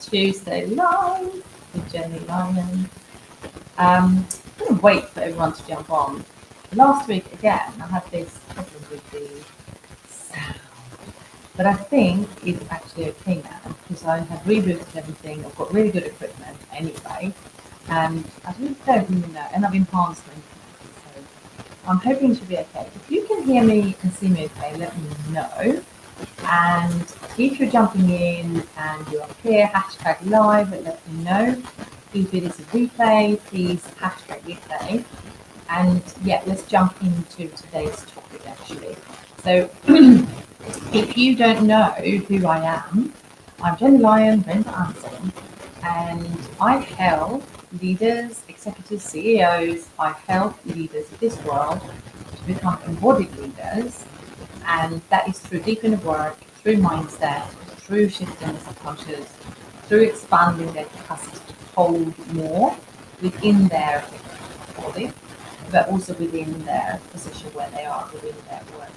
Tuesday live with Gennye Lyman. I'm going to wait for everyone to jump on. Last week, again, I had this problem with the sound, but I think it's actually okay now because I have rebooted everything. I've got really good equipment anyway, and I really don't really know, and I've enhanced my so I'm hoping it should be okay. If you can hear me and see me okay, let me know. And if you're jumping in and you're up here, hashtag live, let me know. If it is a replay, please hashtag replay. And yeah, let's jump into today's topic actually. So if you don't know who I am, I'm Gennye Lyman, Anderzon, and I help leaders, executives, CEOs, I help leaders of this world to become embodied leaders. And that is through deep inner work, through mindset, through shifting the subconscious, through expanding their capacity to hold more within their body, but also within their position where they are, within their work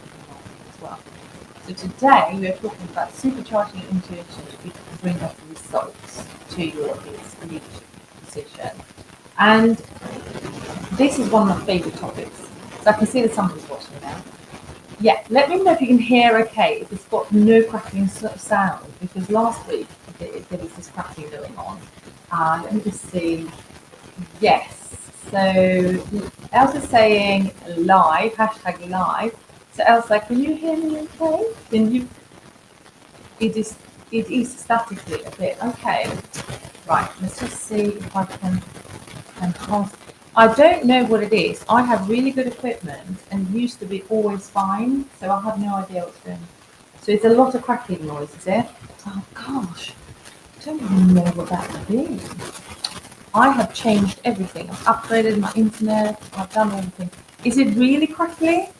as well. So today we are talking about supercharging intuition to bring better results to your leadership position. And this is one of my favorite topics. So I can see that somebody's watching now. Yeah, let me know if you can hear okay, if it's got no crackling sound, because last week there was this crackling going on. Let me just see. Yes, so Elsa's saying live, hashtag live. So Elsa, can you hear me okay? Can you? It is statically a bit. Okay, right, let's just see if I can enhance. I don't know what it is. I have really good equipment and used to be always fine, so I have no idea what's going on. So it's a lot of crackling noise, is it? Oh gosh, I don't even know what that would be. I have changed everything. I've upgraded my internet. I've done everything. Is it really crackly?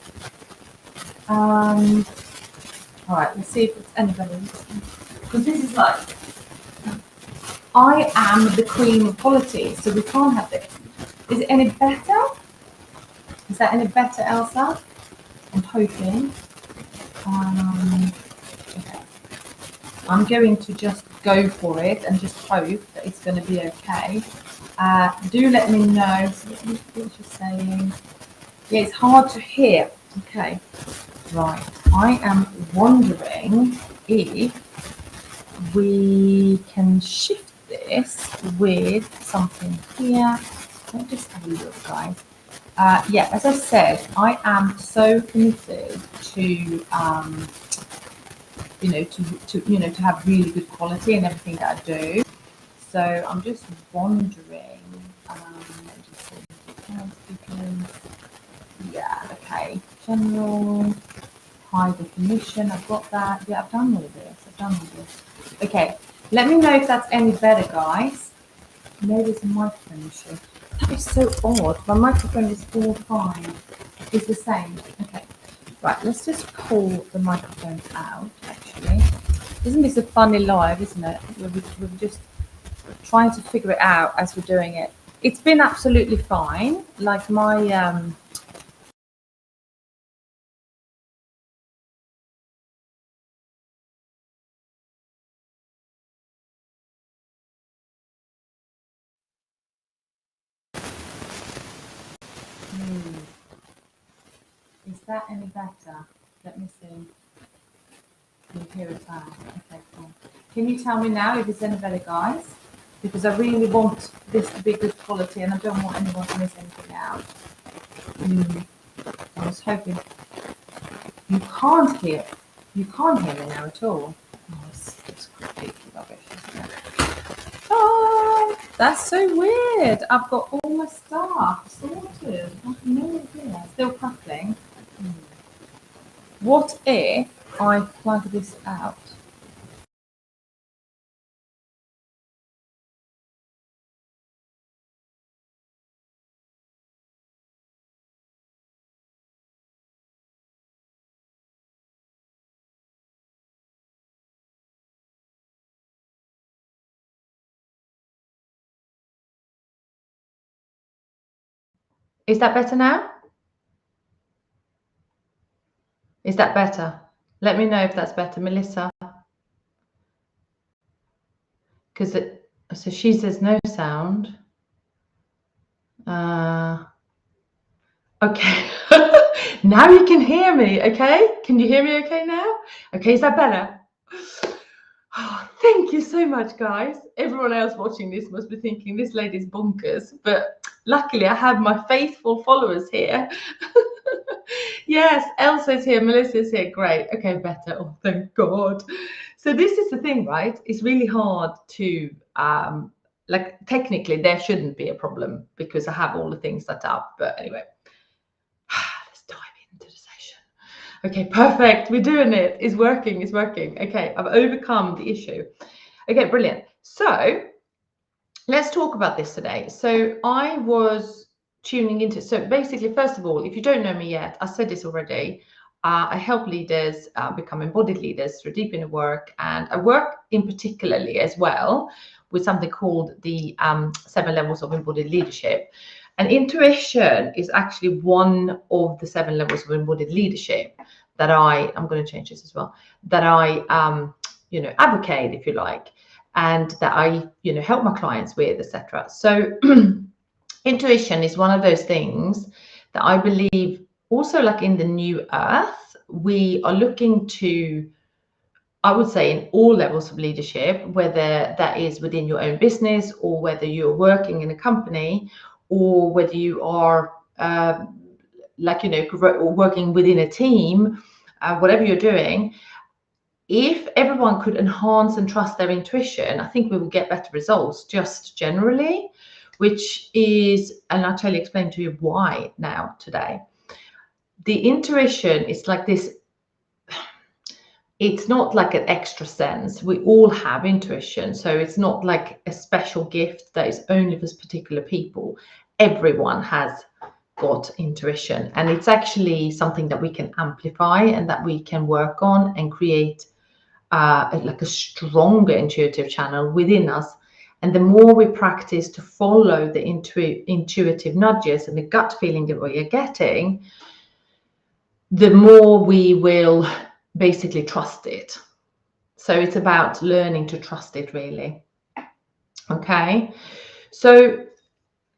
All right, let's see if it's anybody. Because this is like, I am the cream of quality, so we can't have this. Is it any better? Is that any better, Elsa? I'm hoping. Okay. I'm going to just go for it and just hope that it's going to be okay. Do let me know. So what you're saying. Yeah, it's hard to hear. Okay. Right. I am wondering if we can shift this with something here. Let me just have a look, guys. Yeah, as I said, I am so committed to to have really good quality in everything that I do. So I'm just wondering. Yeah, okay. General, high definition. I've got that. Yeah, I've done all this. Okay, let me know if that's any better, guys. No, there's a microphone issue. That is so odd. My microphone is all fine. It's the same. Okay. Right, let's just pull the microphone out, actually. Isn't this a funny live, isn't it? We're just trying to figure it out as we're doing it. It's been absolutely fine. Like my... Is that any better? Let me see. You hear it back. Okay, cool. Can you tell me now if it's any better, guys? Because I really want this to be good quality and I don't want anyone to miss anything out. I was hoping. You can't hear. You can't hear me now at all. Oh, it's completely rubbish, isn't it? Oh, that's so weird. I've got all my stuff sorted. I have no idea. Still crackling. What if I plug this out? Is that better now? Is that better? Let me know if that's better, Melissa. because so she says no sound. Okay. Now you can hear me, okay? Can you hear me okay now? Okay, is that better? Oh, thank you so much, guys. Everyone else watching this must be thinking this lady's bonkers, but luckily I have my faithful followers here. Yes, Elsa's here, Melissa's here. Great. Okay, better. Oh, thank God. So this is the thing, right? It's really hard to like technically there shouldn't be a problem because I have all the things set up. But anyway, let's dive into the session. Okay, perfect. We're doing it. It's working. It's working. Okay, I've overcome the issue. Okay, brilliant. So let's talk about this today. So I was tuning into, so basically, first of all, if you don't know me yet, I said this already, I help leaders become embodied leaders through deep inner work, and I work in particularly as well with something called the 7 levels of embodied leadership. And intuition is actually one of the 7 levels of embodied leadership that I'm going to change this as well, that I advocate, if you like, and that I help my clients with, etc. So intuition is one of those things that I believe also, like in the new earth, we are looking to, I would say, in all levels of leadership, whether that is within your own business or whether you're working in a company or whether you are working within a team, whatever you're doing. If everyone could enhance and trust their intuition, I think we will get better results just generally, which is, and I'll explain to you why now today. The intuition is like this, it's not like an extra sense. We all have intuition. So it's not like a special gift that is only for particular people. Everyone has got intuition, and it's actually something that we can amplify and that we can work on and create like a stronger intuitive channel within us. And the more we practice to follow the intuitive nudges and the gut feeling that we are getting, the more we will basically trust it. So it's about learning to trust it, really. Okay, so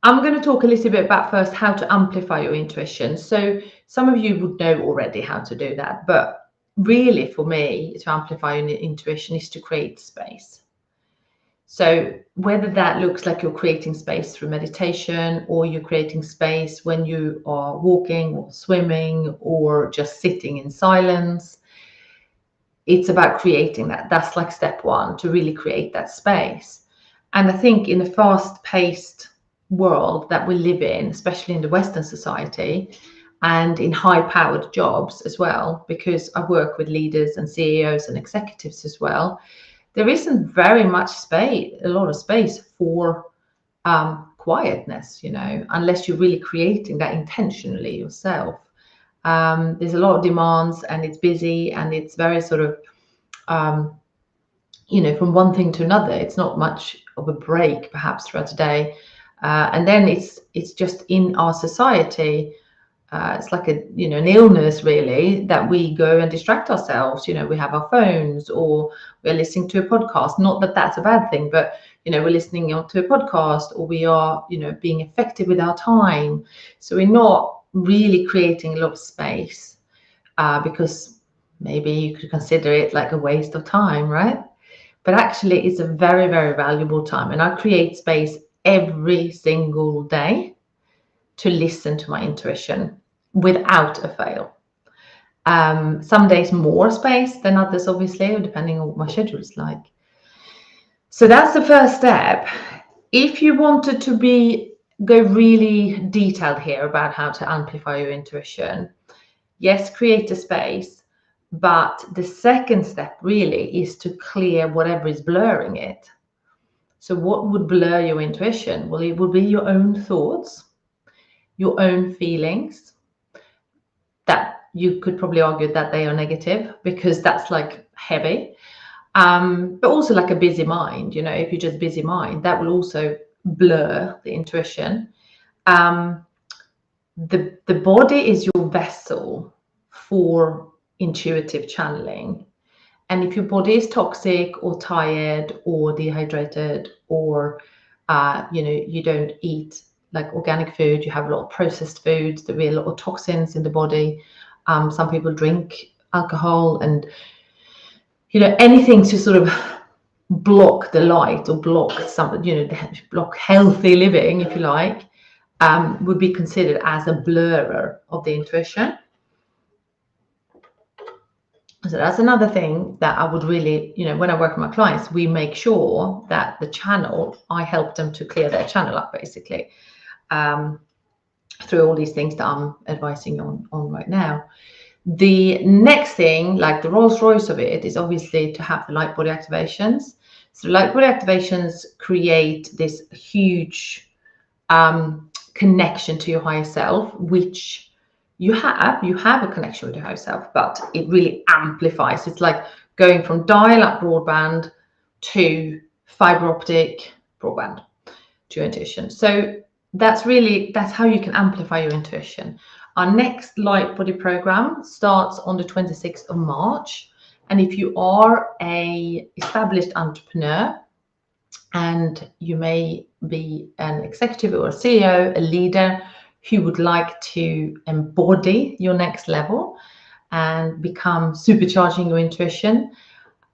I'm going to talk a little bit about first how to amplify your intuition. So some of you would know already how to do that, but really for me, to amplify your intuition is to create space. So whether that looks like you're creating space through meditation, or you're creating space when you are walking or swimming or just sitting in silence, it's about creating that. That's like step one, to really create that space. And I think in the fast-paced world that we live in, especially in the Western society, and in high-powered jobs as well, because I work with leaders and CEOs and executives as well, there isn't very much space, a lot of space for quietness, unless you're really creating that intentionally yourself. There's a lot of demands, and it's busy, and it's very sort of, from one thing to another. It's not much of a break, perhaps, throughout the day. And then it's just in our society, it's like an illness, really, that we go and distract ourselves. We have our phones, or we're listening to a podcast. Not that that's a bad thing, but we're listening to a podcast, or we are being effective with our time. So we're not really creating a lot of space, because maybe you could consider it like a waste of time, right? But actually it's a very, very valuable time, and I create space every single day to listen to my intuition without a fail. Some days more space than others, obviously, depending on what my schedule is like. So that's the first step. If you wanted to go really detailed here about how to amplify your intuition, yes, create a space, but the second step really is to clear whatever is blurring it. So what would blur your intuition? Well, it would be your own thoughts, your own feelings, that you could probably argue that they are negative, because that's like heavy. But also like a busy mind, if you're just busy mind, that will also blur the intuition. The body is your vessel for intuitive channeling, And if your body is toxic or tired or dehydrated, or you don't eat like organic food, you have a lot of processed foods, there will be a lot of toxins in the body. Some people drink alcohol, and anything to sort of block the light or block something, block healthy living, if you like, would be considered as a blurrer of the intuition. So that's another thing that I would really, when I work with my clients, we make sure that the channel, I help them to clear their channel up, basically, through all these things that I'm advising on right now. The next thing, like the Rolls Royce of it, is obviously to have the light body activations. So light body activations create this huge connection to your higher self, which you have a connection with your higher self, but it really amplifies. It's like going from dial-up broadband to fiber optic broadband to your intuition. So that's how you can amplify your intuition. Our next light body program starts on the 26th of March. And if you are a established entrepreneur, and you may be an executive or a CEO, a leader who would like to embody your next level and become supercharging your intuition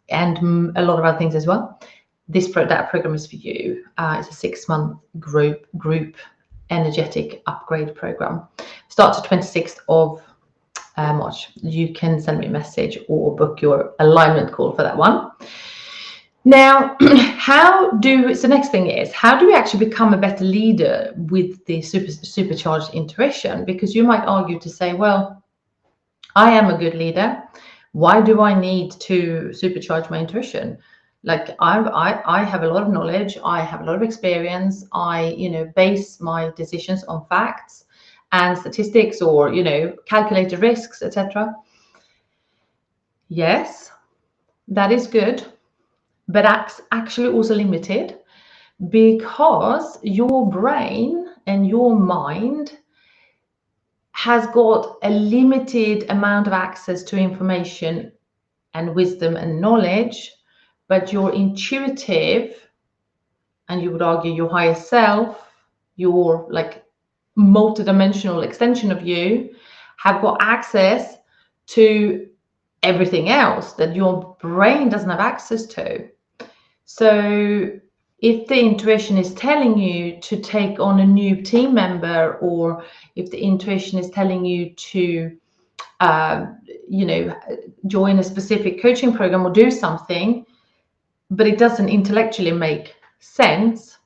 and a lot of other things as well, that program is for you. It's a 6-month group energetic upgrade program. Starts the 26th of March. You can send me a message or book your alignment call for that one. Now, so next thing is, how do we actually become a better leader with the supercharged intuition? Because you might argue to say, well, I am a good leader. Why do I need to supercharge my intuition? Like I have a lot of knowledge. I have a lot of experience. I, base my decisions on facts and statistics, or, calculated risks, etc. Yes, that is good. But that's actually also limited, because your brain and your mind has got a limited amount of access to information and wisdom and knowledge, but your intuitive, and you would argue your higher self, your like multidimensional extension of you, have got access to everything else that your brain doesn't have access to. So if the intuition is telling you to take on a new team member, or if the intuition is telling you to, join a specific coaching program or do something, but it doesn't intellectually make sense,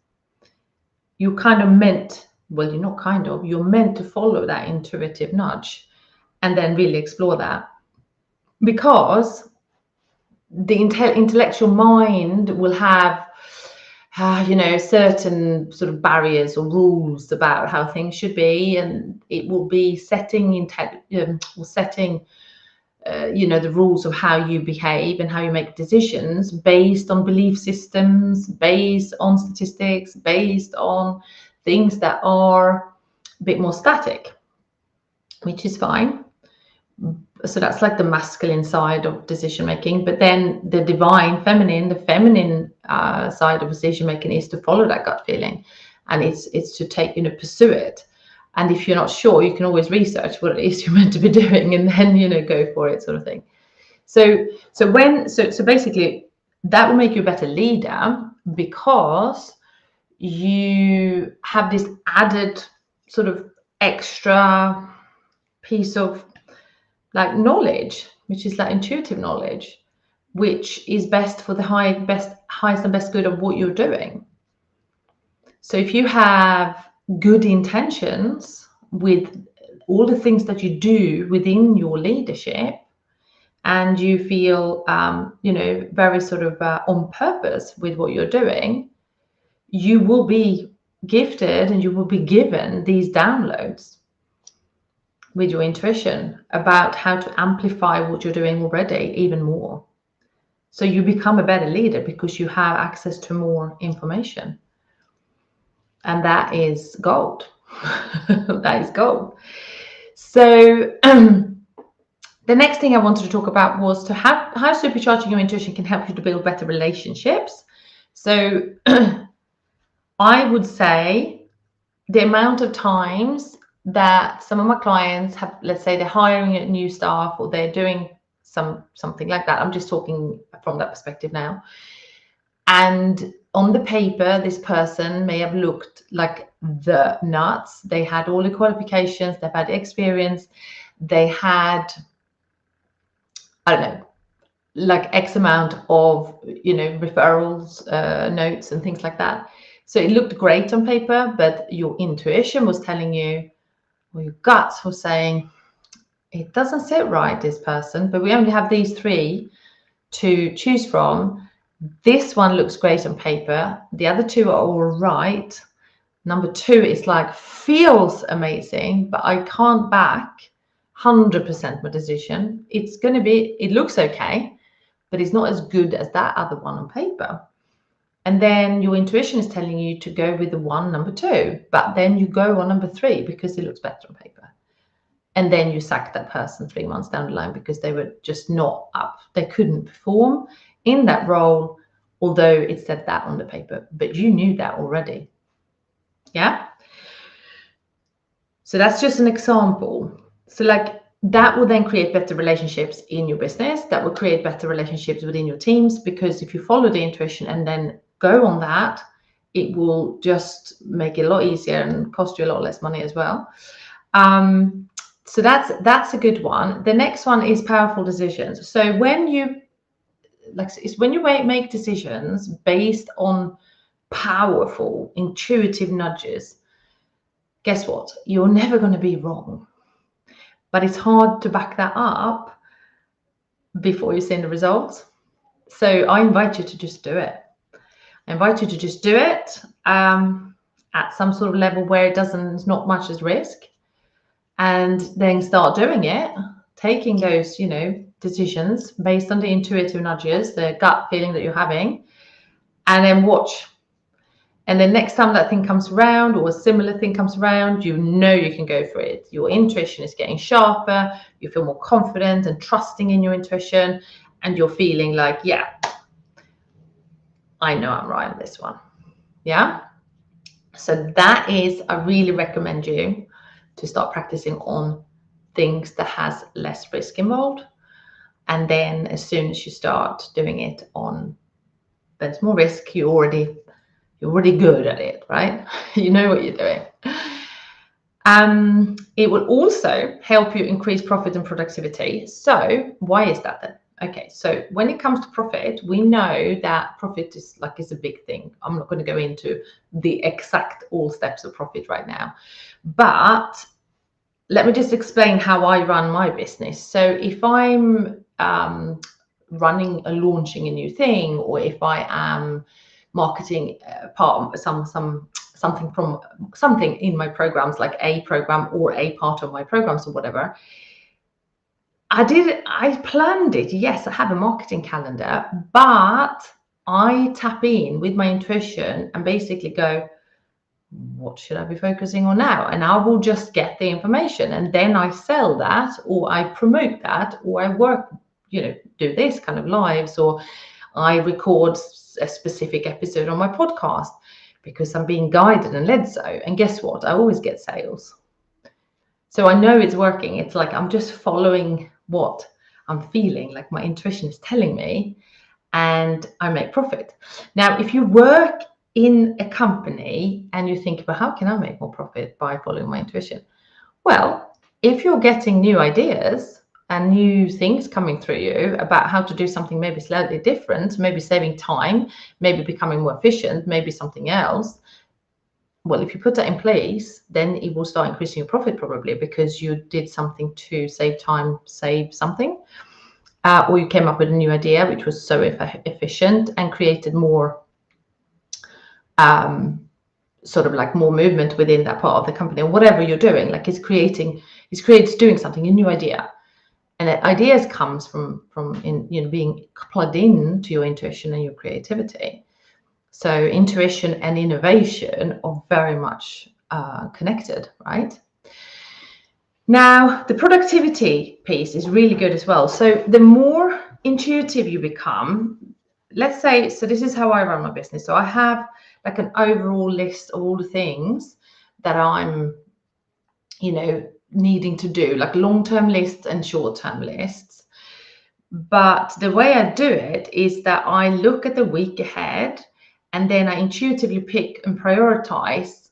you're meant to follow that intuitive nudge and then really explore that. Because the intellectual mind will have, certain sort of barriers or rules about how things should be, and it will be setting the rules of how you behave and how you make decisions based on belief systems, based on statistics, based on things that are a bit more static, which is fine. So that's like the masculine side of decision making. But then the divine feminine, the feminine side of decision making is to follow that gut feeling, and it's to take, pursue it. And if you're not sure, you can always research what it is you're meant to be doing, and then go for it, sort of thing. So basically, that will make you a better leader, because you have this added sort of extra piece of like knowledge, which is like intuitive knowledge, which is best for the highest and best good of what you're doing. So if you have good intentions with all the things that you do within your leadership, and you feel very sort of on purpose with what you're doing, you will be gifted and you will be given these downloads with your intuition about how to amplify what you're doing already even more. So you become a better leader because you have access to more information. And that is gold. That is gold. So The next thing I wanted to talk about was to how supercharging your intuition can help you to build better relationships. So I would say the amount of times that some of my clients have, let's say they're hiring a new staff or they're doing something like that. I'm just talking from that perspective now. And on the paper, this person may have looked like the nuts. They had all the qualifications, they've had experience, they had, I don't know, like X amount of, referrals, notes and things like that. So it looked great on paper, but your intuition was telling you, or your guts was saying, it doesn't sit right, this person, but we only have these 3 to choose from. This one looks great on paper. The other 2 are all right. Number 2 is like, feels amazing, but I can't back 100% my decision. It's going to be, it looks okay, but it's not as good as that other one on paper. And then your intuition is telling you to go with the one, number 2, but then you go on number 3 because it looks better on paper. And then you sack that person 3 months down the line because they were just not up. They couldn't perform in that role, although it said that on the paper, but you knew that already. Yeah. So that's just an example. So like that will then create better relationships in your business. That will create better relationships within your teams, because if you follow the intuition and then go on that, it will just make it a lot easier and cost you a lot less money as well. So that's a good one. The next one is powerful decisions. So when you make decisions based on powerful, intuitive nudges, guess what? You're never going to be wrong. But it's hard to back that up before you've seen the results. So I invite you to just do it. I invite you to just do it at some sort of level where it's not much as risk. And then start doing it, taking those, decisions based on the intuitive nudges, the gut feeling that you're having, and then watch. And then next time that thing comes around or a similar thing comes around, you can go for it. Your intuition is getting sharper. You feel more confident and trusting in your intuition. And you're feeling like, yeah, I know I'm right on this one. Yeah. So that is, I really recommend you to start practicing on things that has less risk involved. And then as soon as you start doing it on there's more risk, you're already good at it, right? You know what you're doing. It will also help you increase profit and productivity. So why is that then? Okay, so when it comes to profit, we know that profit is a big thing. I'm not going to go into the exact all steps of profit right now, but let me just explain how I run my business. So if I'm launching a new thing, or if I am marketing something in my programs, like a program or a part of my programs or whatever, I planned it. Yes, I have a marketing calendar, but I tap in with my intuition and basically go, what should I be focusing on now? And I will just get the information, and then I sell that, or I promote that, or I work, do this kind of lives, or I record a specific episode on my podcast because I'm being guided and led so. And guess what? I always get sales. So I know it's working. It's like I'm just following what I'm feeling, like my intuition is telling me, and I make profit. Now, if you work in a company and you think about how can I make more profit by following my intuition? Well, if you're getting new ideas and new things coming through you about how to do something maybe slightly different, maybe saving time, maybe becoming more efficient, maybe something else, well, if you put that in place, then it will start increasing your profit probably because you did something to save time, save something, or you came up with a new idea which was so efficient and created more sort of like more movement within that part of the company, or whatever you're doing. Like it's doing something, a new idea. And ideas comes from being plugged in to your intuition and your creativity. So intuition and innovation are very much connected, right? Now, the productivity piece is really good as well. So the more intuitive you become, let's say, so this is how I run my business. So I have like an overall list of all the things that I'm, needing to do, like long-term lists and short-term lists. But the way I do it is that I look at the week ahead and then I intuitively pick and prioritize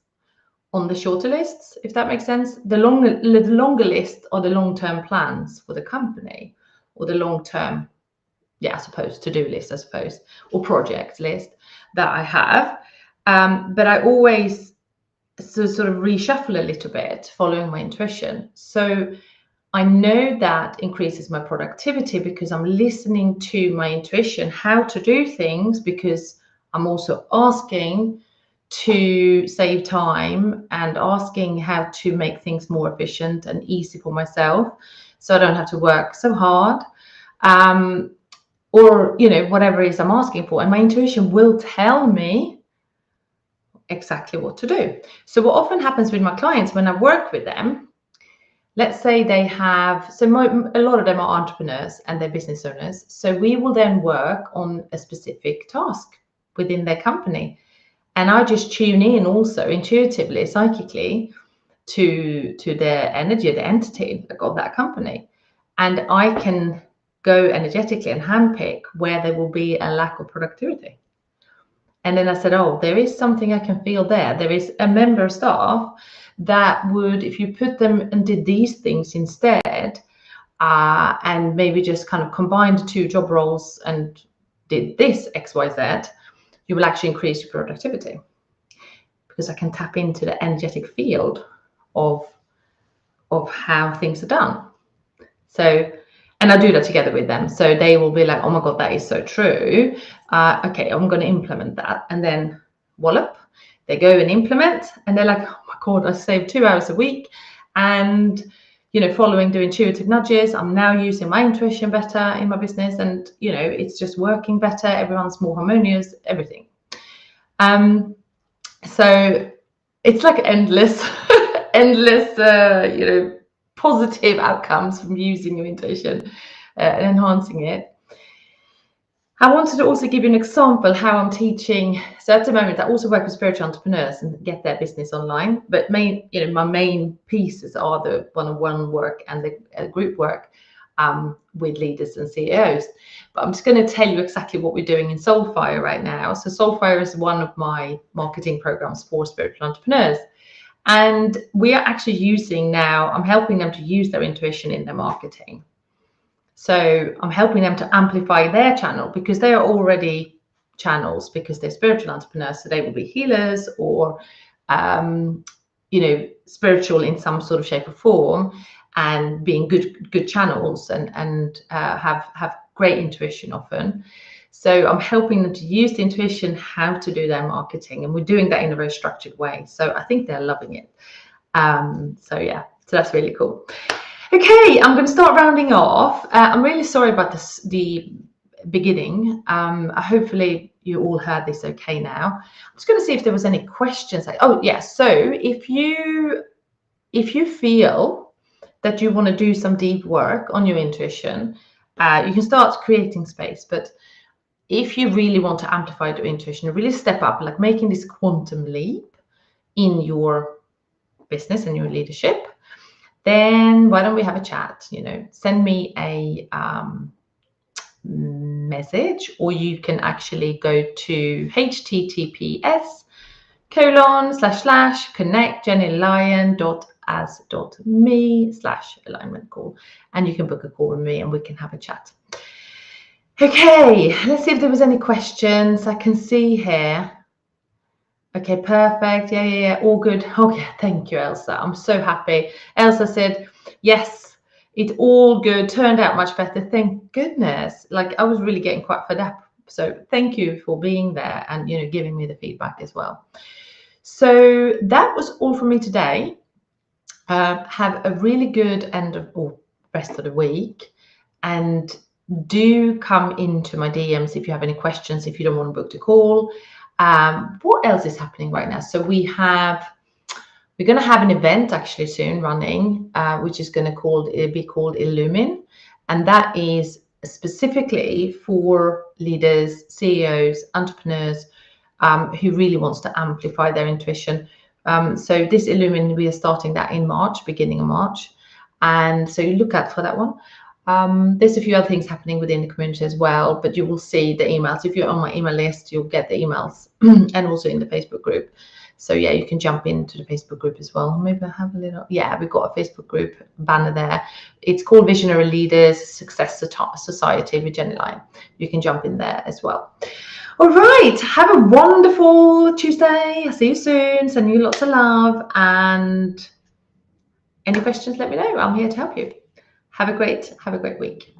on the shorter lists, if that makes sense. The longer list are the long-term plans for the company, or the long-term, I suppose, to-do list, I suppose, or project list that I have. But I always sort of reshuffle a little bit following my intuition. So I know that increases my productivity because I'm listening to my intuition, how to do things, because I'm also asking to save time and asking how to make things more efficient and easy for myself, so I don't have to work so hard, or whatever it is I'm asking for, and my intuition will tell me exactly what to do. So what often happens with my clients when I work with them, let's say they have, a lot of them are entrepreneurs and they're business owners, so we will then work on a specific task within their company. And I just tune in also intuitively, psychically, to their energy, the entity of that company. And I can go energetically and handpick where there will be a lack of productivity. And then I said, oh, there is something I can feel there. There is a member of staff that would, if you put them and did these things instead, and maybe just kind of combined 2 job roles and did this XYZ, you will actually increase your productivity, because I can tap into the energetic field of how things are done. So, and I do that together with them. So they will be like, oh my God, that is so true. Okay, I'm going to implement that. And then wallop, they go and implement, and they're like, oh my God, I saved 2 hours a week. And, following the intuitive nudges, I'm now using my intuition better in my business. And, it's just working better. Everyone's more harmonious, everything. So it's like endless, positive outcomes from using your intuition and enhancing it. I wanted to also give you an example how I'm teaching. So at the moment, I also work with spiritual entrepreneurs and get their business online. But my main pieces are the one-on-one work and the group work with leaders and CEOs. But I'm just going to tell you exactly what we're doing in Soulfire right now. So Soulfire is one of my marketing programs for spiritual entrepreneurs. And we are actually using now, I'm helping them to use their intuition in their marketing. So I'm helping them to amplify their channel, because they are already channels, because they're spiritual entrepreneurs. So they will be healers or, spiritual in some sort of shape or form, and being good channels and have great intuition often. So I'm helping them to use the intuition, how to do their marketing, and we're doing that in a very structured way. So I think they're loving it. So that's really cool. Okay, I'm going to start rounding off. I'm really sorry about the beginning. Hopefully you all heard this okay now. I'm just going to see if there was any questions. Oh yes, so if you feel that you want to do some deep work on your intuition, you can start creating space. But if you really want to amplify your intuition, really step up, like making this quantum leap in your business and your leadership, then why don't we have a chat? Send me a message, or you can actually go to https://connectgennylyon.as.me/alignment call, and you can book a call with me and we can have a chat. Okay, let's see if there was any questions. I can see here. Okay, perfect. Yeah, all good. Okay, thank you, Elsa. I'm so happy. Elsa said, yes, it's all good. Turned out much better. Thank goodness. Like, I was really getting quite fed up. So thank you for being there and, giving me the feedback as well. So that was all from me today. Have a really good rest of the week, and do come into my DMs if you have any questions, if you don't want to book the call. What else is happening right now? So we have We're going to have an event actually soon running, which is going to be called Illumine, and that is specifically for leaders, CEOs, entrepreneurs who really wants to amplify their intuition. So this Illumine, we are starting that in March, beginning of March, and so you look out for that one. There's a few other things happening within the community as well, but you will see the emails. If you're on my email list, you'll get the emails and also in the Facebook group. So yeah, you can jump into the Facebook group as well. Maybe I have a little, yeah, we've got a Facebook group banner there. It's called Visionary Leaders Success Society with Gennye. You can jump in there as well. All right, have a wonderful Tuesday. I'll see you soon. Send you lots of love, and any questions, let me know. I'm here to help you. Have a great week.